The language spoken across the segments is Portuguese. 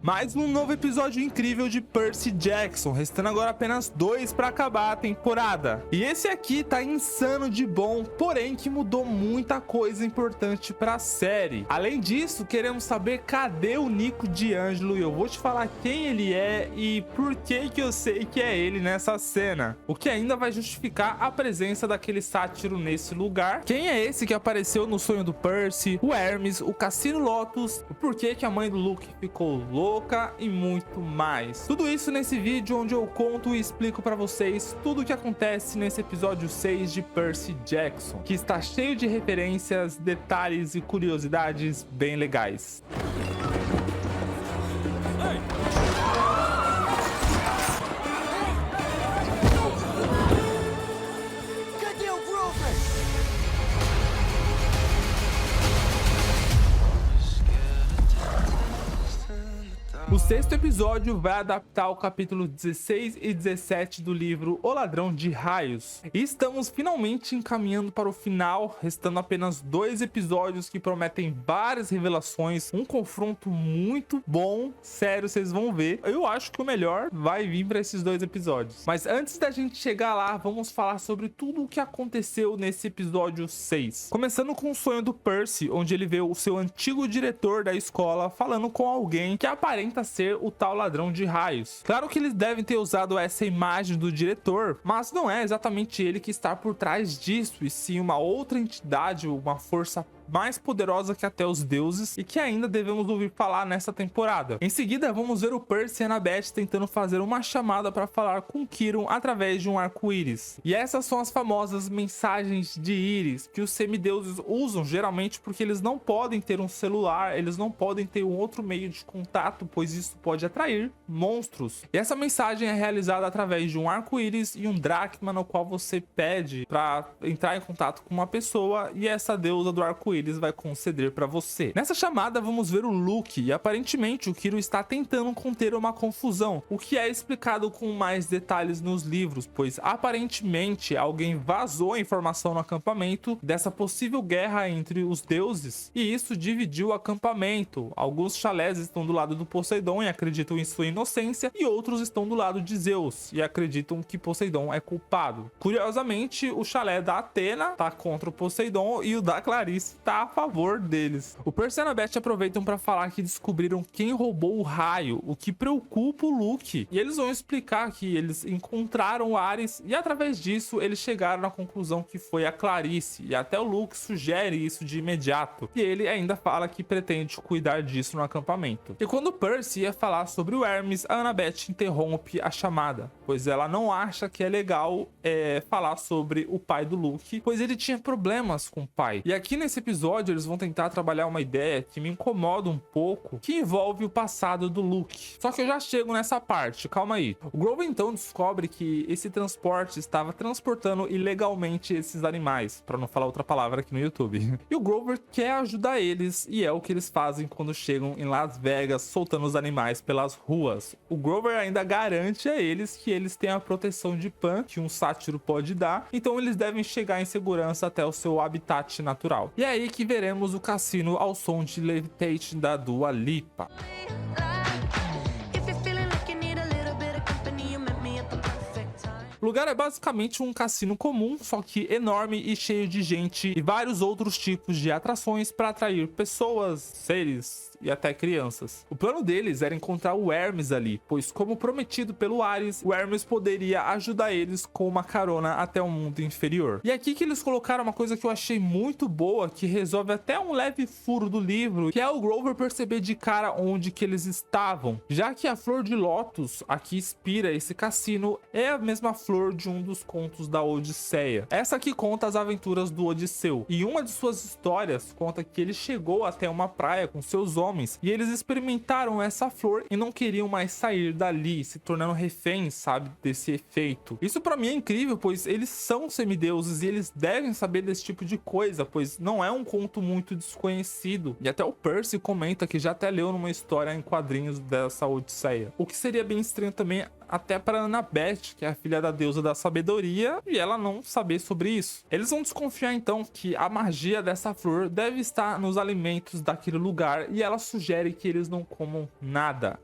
Mais um novo episódio incrível de Percy Jackson, restando agora apenas 2 para acabar a temporada. E esse aqui tá insano de bom, porém que mudou muita coisa importante pra série. Além disso, queremos saber cadê o Nico D'Angelo, e eu vou te falar quem ele é e por que eu sei que é ele nessa cena. O que ainda vai justificar a presença daquele sátiro nesse lugar. Quem é esse que apareceu no sonho do Percy, o Hermes, o Cassino Lotus, o porquê que a mãe do Luke ficou louca e muito mais. Tudo isso nesse vídeo onde eu conto e explico pra vocês tudo o que acontece nesse episódio 6 de Percy Jackson, que está cheio de referências, detalhes e curiosidades bem legais. O sexto episódio vai adaptar o capítulo 16 e 17 do livro O Ladrão de Raios. E estamos finalmente encaminhando para o final, restando apenas 2 episódios que prometem várias revelações, um confronto muito bom, sério, vocês vão ver. Eu acho que o melhor vai vir para esses 2 episódios. Mas antes da gente chegar lá, vamos falar sobre tudo o que aconteceu nesse episódio 6. Começando com o sonho do Percy, onde ele vê o seu antigo diretor da escola falando com alguém que aparenta ser o tal ladrão de raios. Claro que eles devem ter usado essa imagem do diretor, mas não é exatamente ele que está por trás disso, e sim uma outra entidade, uma força mais poderosa que até os deuses, e que ainda devemos ouvir falar nessa temporada. Em seguida, vamos ver o Percy e a Annabeth tentando fazer uma chamada para falar com Quirrell através de um arco-íris. E essas são as famosas mensagens de íris, que os semideuses usam geralmente porque eles não podem ter um celular, eles não podem ter um outro meio de contato, pois isso pode atrair monstros. E essa mensagem é realizada através de um arco-íris e um dracma, no qual você pede para entrar em contato com uma pessoa, e essa deusa do arco-íris vai conceder para você. Nessa chamada vamos ver o Luke, e aparentemente o Quirrell está tentando conter uma confusão, o que é explicado com mais detalhes nos livros, pois aparentemente alguém vazou a informação no acampamento dessa possível guerra entre os deuses, e isso dividiu o acampamento. Alguns chalés estão do lado do Poseidon e acreditam em sua inocência, e outros estão do lado de Zeus e acreditam que Poseidon é culpado. Curiosamente, o chalé da Atena tá contra o Poseidon e o da Clarice tá a favor deles. O Percy e a Annabeth aproveitam para falar que descobriram quem roubou o raio, o que preocupa o Luke, e eles vão explicar que eles encontraram o Ares, e através disso eles chegaram à conclusão que foi a Clarice, e até o Luke sugere isso de imediato, e ele ainda fala que pretende cuidar disso no acampamento. E quando o Percy ia falar sobre o Hermes, a Annabeth interrompe a chamada, pois ela não acha que é legal falar sobre o pai do Luke, pois ele tinha problemas com o pai. E aqui nesse episódio eles vão tentar trabalhar uma ideia que me incomoda um pouco, que envolve o passado do Luke. Só que eu já chego nessa parte, calma aí. O Grover então descobre que esse transporte estava transportando ilegalmente esses animais, para não falar outra palavra aqui no YouTube. E o Grover quer ajudar eles, e é o que eles fazem quando chegam em Las Vegas soltando os animais pelas ruas. O Grover ainda garante a eles que eles têm a proteção de Pan, que um sátiro pode dar, então eles devem chegar em segurança até o seu habitat natural. E é aí que veremos o cassino ao som de Levitation da Dua Lipa. O lugar é basicamente um cassino comum, só que enorme e cheio de gente e vários outros tipos de atrações para atrair pessoas, seres e até crianças. O plano deles era encontrar o Hermes ali, pois como prometido pelo Ares, o Hermes poderia ajudar eles com uma carona até o mundo inferior. E aqui que eles colocaram uma coisa que eu achei muito boa, que resolve até um leve furo do livro, que é o Grover perceber de cara onde que eles estavam, já que a flor de lótus a que inspira esse cassino é a mesma flor de um dos contos da Odisseia. Essa aqui conta as aventuras do Odisseu, e uma de suas histórias conta que ele chegou até uma praia com seus homens, e eles experimentaram essa flor e não queriam mais sair dali, se tornando reféns, sabe, desse efeito. Isso pra mim é incrível, pois eles são semideuses e eles devem saber desse tipo de coisa, pois não é um conto muito desconhecido. E até o Percy comenta que já até leu numa história em quadrinhos dessa Odisseia. O que seria bem estranho também até para Annabeth, que é a filha da deusa da sabedoria, e ela não saber sobre isso. Eles vão desconfiar então que a magia dessa flor deve estar nos alimentos daquele lugar, e ela sugere que eles não comam nada.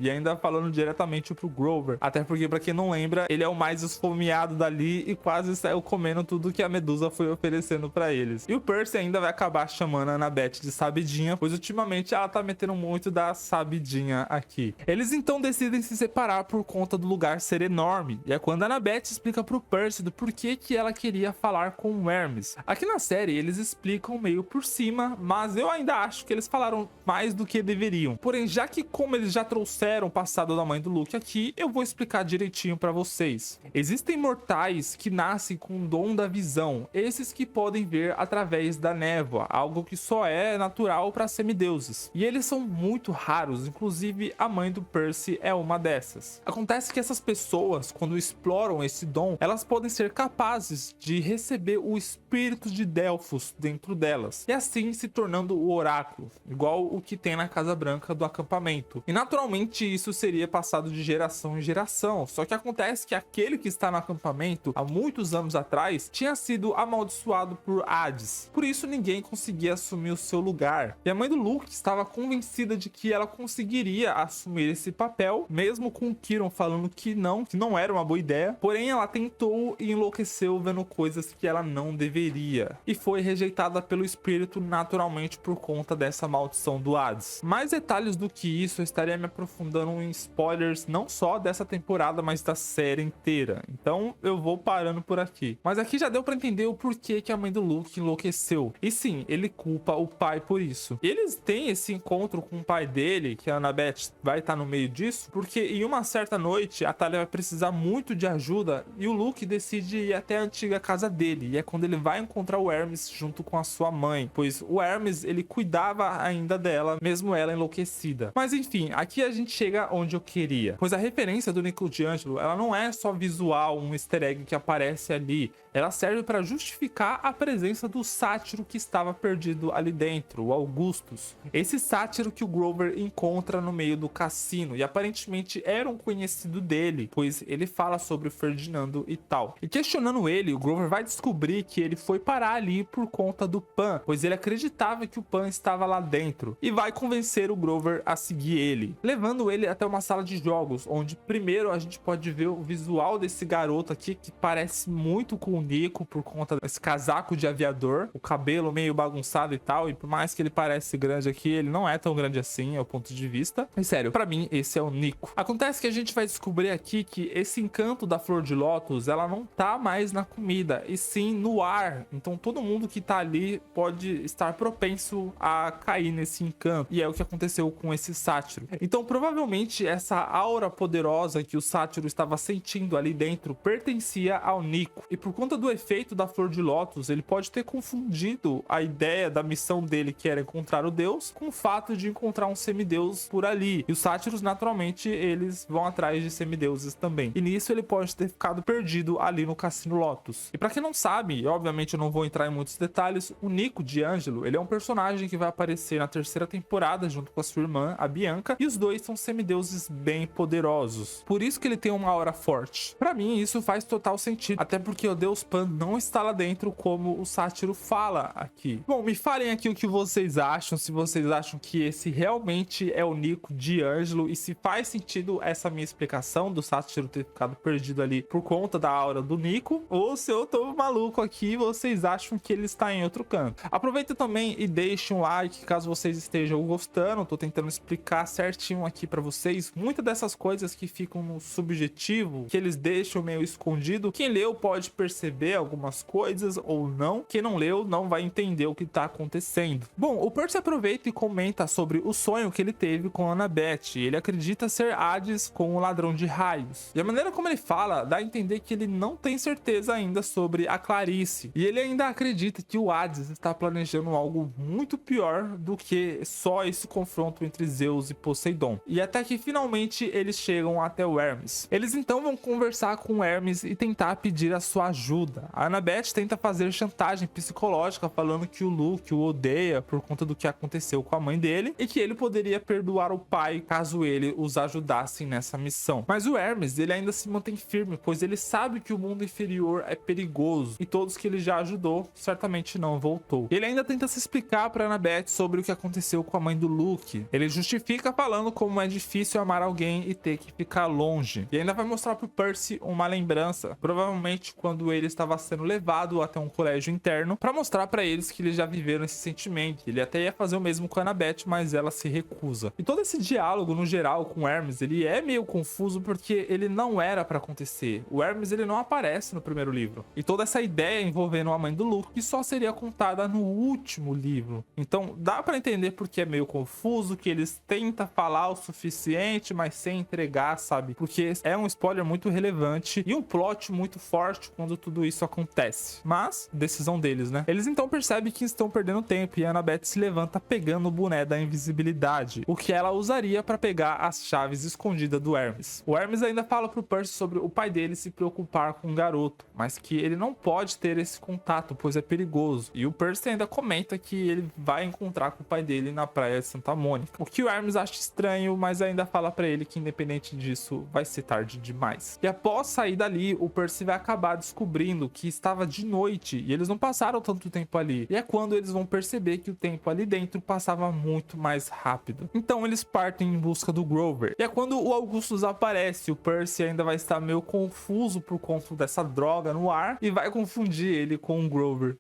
E ainda falando diretamente pro Grover, até porque, pra quem não lembra, ele é o mais esfomeado dali e quase saiu comendo tudo que a Medusa foi oferecendo pra eles. E o Percy ainda vai acabar chamando a Annabeth de sabidinha, pois ultimamente ela tá metendo muito da sabidinha aqui. Eles então decidem se separar por conta do lugar ser enorme, e é quando a Annabeth explica pro Percy do porquê que ela queria falar com o Hermes. Aqui na série eles explicam meio por cima, mas eu ainda acho que eles falaram mais do que deveriam. Porém, já que como eles já trouxeram o passado da mãe do Luke aqui, eu vou explicar direitinho pra vocês. Existem mortais que nascem com o dom da visão, esses que podem ver através da névoa, algo que só é natural para semideuses. E eles são muito raros, inclusive a mãe do Percy é uma dessas. Acontece que essas pessoas, quando exploram esse dom, elas podem ser capazes de receber o espírito de Delfos dentro delas, e assim se tornando o oráculo, igual o que tem na Casa Branca do acampamento. E naturalmente isso seria passado de geração em geração, só que acontece que aquele que está no acampamento há muitos anos atrás tinha sido amaldiçoado por Hades, por isso ninguém conseguia assumir o seu lugar. E a mãe do Luke estava convencida de que ela conseguiria assumir esse papel, mesmo com o Quiron falando que não era uma boa ideia. Porém, ela tentou e enlouqueceu vendo coisas que ela não deveria, e foi rejeitada pelo espírito naturalmente por conta dessa maldição do Hades. Mais detalhes do que isso eu estaria me aprofundando em spoilers não só dessa temporada, mas da série inteira, então eu vou parando por aqui. Mas aqui já deu pra entender o porquê que a mãe do Luke enlouqueceu, e sim, ele culpa o pai por isso. Eles têm esse encontro com o pai dele, que a Annabeth vai estar no meio disso, porque em uma certa noite a Talia vai precisar muito de ajuda e o Luke decide ir até a antiga casa dele, e é quando ele vai encontrar o Hermes junto com a sua mãe, pois o Hermes ele cuidava ainda dela, mesmo ela enlouquecida. Mas enfim, aqui a gente chega onde eu queria, pois a referência do Nico D'Angelo, ela não é só visual, um easter egg que aparece ali, ela serve para justificar a presença do sátiro que estava perdido ali dentro, o Augustus. Esse sátiro que o Grover encontra no meio do cassino, e aparentemente era um conhecido dele, pois ele fala sobre o Ferdinando e tal. E questionando ele, o Grover vai descobrir que ele foi parar ali por conta do Pan, pois ele acreditava que o Pan estava lá dentro, e vai convencer o Grover a seguir ele, levando ele até uma sala de jogos, onde primeiro a gente pode ver o visual desse garoto aqui, que parece muito com o Nico por conta desse casaco de aviador, o cabelo meio bagunçado e tal, e por mais que ele parece grande aqui, ele não é tão grande assim, é o ponto de vista. E sério, pra mim esse é o Nico. Acontece que a gente vai descobrir aqui que esse encanto da flor de lótus, ela não tá mais na comida, e sim no ar. Então todo mundo que tá ali pode estar propenso a cair nesse encanto, e é o que aconteceu com esse sátiro. Então provavelmente essa aura poderosa que o sátiro estava sentindo ali dentro pertencia ao Nico, e por conta do efeito da flor de lótus, ele pode ter confundido a ideia da missão dele, que era encontrar o deus, com o fato de encontrar um semideus por ali. E os sátiros, naturalmente, eles vão atrás de semideuses também. E nisso ele pode ter ficado perdido ali no Cassino Lotus. E pra quem não sabe, e obviamente eu não vou entrar em muitos detalhes, o Nico D'Angelo, ele é um personagem que vai aparecer na terceira temporada junto com a sua irmã, a Bianca, e os dois são semideuses bem poderosos. Por isso que ele tem uma aura forte. Pra mim, isso faz total sentido, até porque o deus Pan não está lá dentro como o sátiro fala aqui. Bom, me falem aqui o que vocês acham, se vocês acham que esse realmente é o Nico D'Angelo, e se faz sentido essa minha explicação do sátiro ter ficado perdido ali por conta da aura do Nico, ou se eu tô maluco aqui e vocês acham que ele está em outro canto. Aproveita também e deixe um like caso vocês estejam gostando, tô tentando explicar certinho aqui pra vocês, muitas dessas coisas que ficam no subjetivo, que eles deixam meio escondido, quem leu pode perceber algumas coisas ou não, quem não leu não vai entender o que tá acontecendo. Bom, o Percy aproveita e comenta sobre o sonho que ele teve com a Annabeth, ele acredita ser Hades com o ladrão de raios, e a maneira como ele fala dá a entender que ele não tem certeza ainda sobre a Clarice, e ele ainda acredita que o Hades está planejando algo muito pior do que só esse confronto entre Zeus e Poseidon. E até que finalmente eles chegam até o Hermes. Eles então vão conversar com o Hermes e tentar pedir a sua ajuda. A Annabeth tenta fazer chantagem psicológica, falando que o Luke o odeia por conta do que aconteceu com a mãe dele, e que ele poderia perdoar o pai caso ele os ajudasse nessa missão. missão. Mas o Hermes, ele ainda se mantém firme, pois ele sabe que o mundo inferior é perigoso e todos que ele já ajudou certamente não voltou. Ele ainda tenta se explicar para Annabeth sobre o que aconteceu com a mãe do Luke. Ele justifica falando como é difícil amar alguém e ter que ficar longe. E ainda vai mostrar pro Percy uma lembrança, provavelmente quando ele estava sendo levado até um colégio interno, para mostrar para eles que eles já viveram esse sentimento. Ele até ia fazer o mesmo com a Annabeth, mas ela se recusa. E todo esse diálogo no geral com o Hermes, ele é meio confuso porque ele não era para acontecer. O Hermes, ele não aparece no primeiro livro. E toda essa ideia envolvendo a mãe do Luke só seria contada no último livro. Então dá para entender porque é meio confuso, que eles tentam falar o suficiente, mas sem entregar, sabe? Porque é um spoiler muito relevante e um plot muito forte quando tudo isso acontece. Mas, decisão deles, né? Eles então percebem que estão perdendo tempo e a Annabeth se levanta pegando o boné da invisibilidade, o que ela usaria para pegar as chaves escondidas do Hermes. O Hermes ainda fala pro Percy sobre o pai dele se preocupar com o garoto, mas que ele não pode ter esse contato, pois é perigoso. E o Percy ainda comenta que ele vai encontrar com o pai dele na praia de Santa Mônica, o que o Hermes acha estranho, mas ainda fala para ele que independente disso vai ser tarde demais. E após sair dali, o Percy vai acabar descobrindo que estava de noite e eles não passaram tanto tempo ali. E é quando eles vão perceber que o tempo ali dentro passava muito mais rápido. Então eles partem em busca do Grover. E é quando o Augustus aparece, o Percy ainda vai estar meio confuso por conta dessa droga no ar e vai confundir ele com o Grover.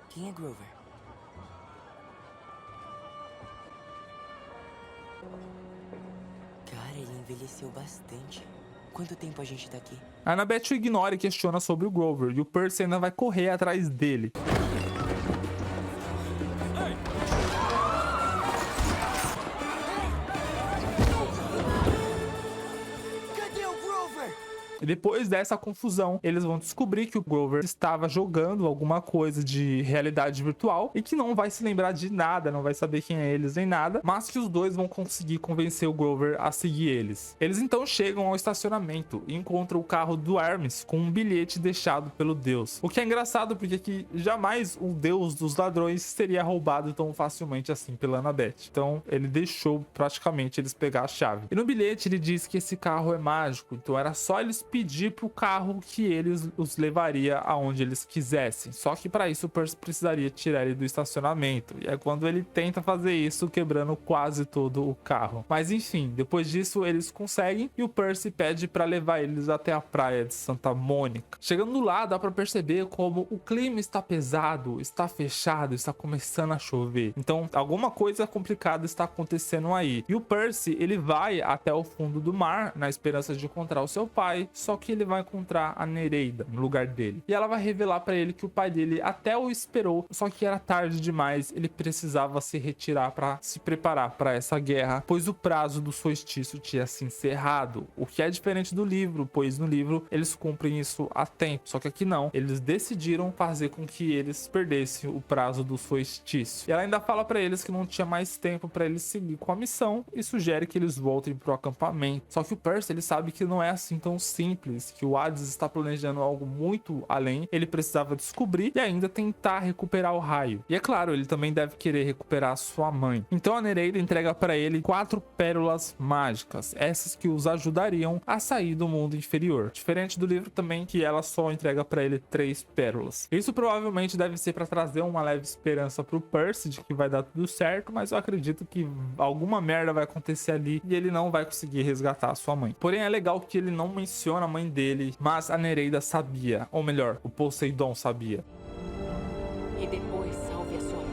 Quem é Grover? Cara, ele envelheceu bastante. Quanto tempo a gente tá aqui? A Annabeth o ignora e questiona sobre o Grover, e o Percy ainda vai correr atrás dele. E depois dessa confusão, eles vão descobrir que o Grover estava jogando alguma coisa de realidade virtual e que não vai se lembrar de nada, não vai saber quem é eles nem nada, mas que os dois vão conseguir convencer o Grover a seguir eles. Eles então chegam ao estacionamento e encontram o carro do Hermes com um bilhete deixado pelo Deus. O que é engraçado porque que jamais o Deus dos ladrões seria roubado tão facilmente assim pela Annabeth. Então ele deixou praticamente eles pegar a chave. E no bilhete ele diz que esse carro é mágico, então era só eles pedir pro carro que eles os levaria aonde eles quisessem. Só que para isso o Percy precisaria tirar ele do estacionamento. E é quando ele tenta fazer isso, quebrando quase todo o carro. Mas enfim, depois disso eles conseguem e o Percy pede para levar eles até a praia de Santa Mônica. Chegando lá, dá para perceber como o clima está pesado, está fechado, está começando a chover. Então alguma coisa complicada está acontecendo aí. E o Percy, ele vai até o fundo do mar na esperança de encontrar o seu pai, só que ele vai encontrar a Nereida no lugar dele. E ela vai revelar para ele que o pai dele até o esperou, só que era tarde demais, ele precisava se retirar para se preparar para essa guerra, pois o prazo do solstício tinha se encerrado, o que é diferente do livro, pois no livro eles cumprem isso a tempo, só que aqui não, eles decidiram fazer com que eles perdessem o prazo do solstício. E ela ainda fala para eles que não tinha mais tempo para eles seguir com a missão e sugere que eles voltem pro acampamento. Só que o Percy, ele sabe que não é assim tão simples, que o Hades está planejando algo muito além. Ele precisava descobrir e ainda tentar recuperar o raio. E é claro, ele também deve querer recuperar sua mãe. Então a Nereida entrega para ele 4 pérolas mágicas, essas que os ajudariam a sair do mundo inferior. Diferente do livro também, que ela só entrega para ele 3 pérolas. Isso provavelmente deve ser para trazer uma leve esperança pro Percy de que vai dar tudo certo, mas eu acredito que alguma merda vai acontecer ali e ele não vai conseguir resgatar a sua mãe. Porém é legal que ele não menciona a mãe dele, mas a Nereida sabia, ou melhor, o Poseidon sabia. E depois salve a sua mãe.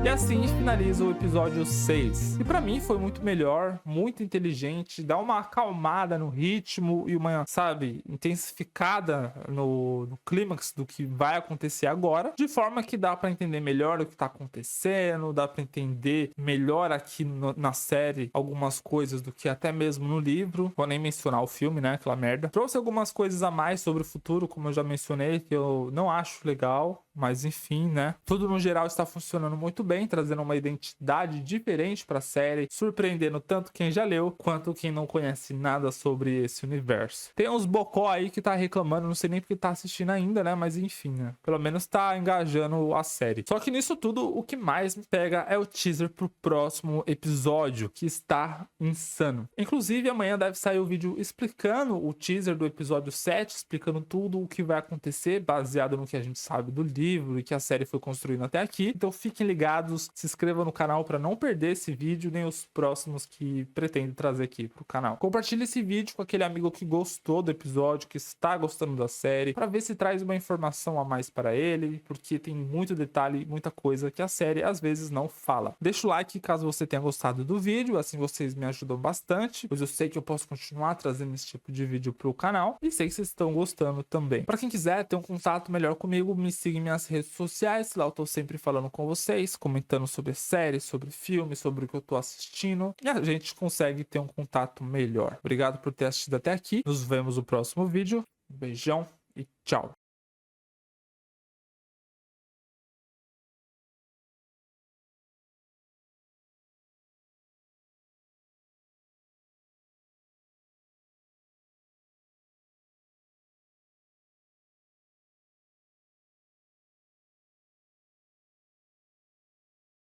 E assim finaliza o episódio 6. E pra mim foi muito melhor, muito inteligente, dá uma acalmada no ritmo e uma, sabe, intensificada no clímax do que vai acontecer agora, de forma que dá pra entender melhor o que tá acontecendo, dá pra entender melhor aqui na série algumas coisas do que até mesmo no livro. Vou nem mencionar o filme, né, aquela merda. Trouxe algumas coisas a mais sobre o futuro, como eu já mencionei, que eu não acho legal. mas enfim, né? Tudo no geral está funcionando muito bem, trazendo uma identidade diferente para a série, surpreendendo tanto quem já leu quanto quem não conhece nada sobre esse universo. Tem uns bocó aí que tá reclamando, não sei nem porque tá assistindo ainda, né? Mas enfim, né? Pelo menos tá engajando a série. Só que nisso tudo, o que mais me pega é o teaser pro próximo episódio, que está insano. Inclusive, amanhã deve sair o vídeo explicando o teaser do episódio 7, explicando tudo o que vai acontecer, baseado no que a gente sabe do livro e que a série foi construindo até aqui. Então fiquem ligados, se inscrevam no canal para não perder esse vídeo nem os próximos que pretendo trazer aqui pro canal. Compartilhe esse vídeo com aquele amigo que gostou do episódio, que está gostando da série, para ver se traz uma informação a mais para ele, porque tem muito detalhe, muita coisa que a série às vezes não fala. Deixa o like caso você tenha gostado do vídeo, assim vocês me ajudam bastante, pois eu sei que eu posso continuar trazendo esse tipo de vídeo pro canal e sei que vocês estão gostando também. Para quem quiser ter um contato melhor comigo, me siga em minhas redes sociais, lá eu tô sempre falando com vocês, comentando sobre séries, sobre filmes, sobre o que eu tô assistindo, e a gente consegue ter um contato melhor. Obrigado por ter assistido até aqui, nos vemos no próximo vídeo, um beijão e tchau!